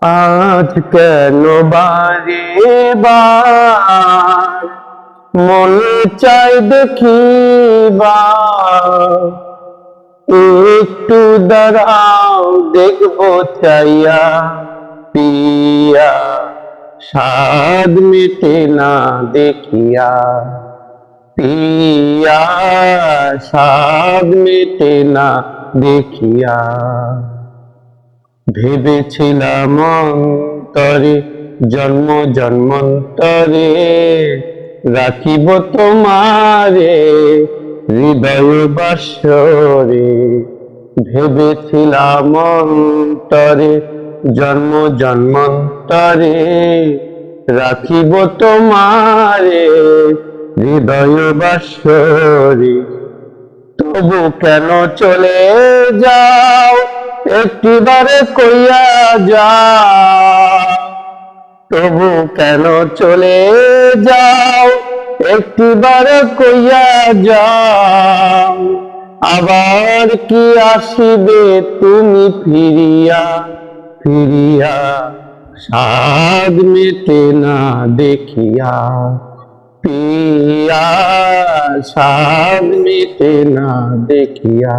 আজ কেন বারে বার মন চাই দেখিবার, একটু দাঁড়াও দেখবো চাইয়া পিয়া, স্বাদ মেটে না দেখিয়া পিয়া, স্বাদ মেটে না দেখিয়া। ভেবেছিলাম অন্তরে জন্ম জন্মান্তরে রাখিব তোমারে হৃদয় বাসরে। ভেবেছিলাম অন্তরে জন্ম জন্মান্তরে রাখিব তোমারে হৃদয় বাসরে। তবু কেন চলে যাও একটিবারে কইয়া যাও, তবু কেন চলে যাও একটিবারে কইয়া যাও। আবার কি আসিবে তুমি ফিরিয়া ফিরিয়া, স্বাদ মেটে না দেখিয়া পিয়া, স্বাদ মেটে না দেখিয়া।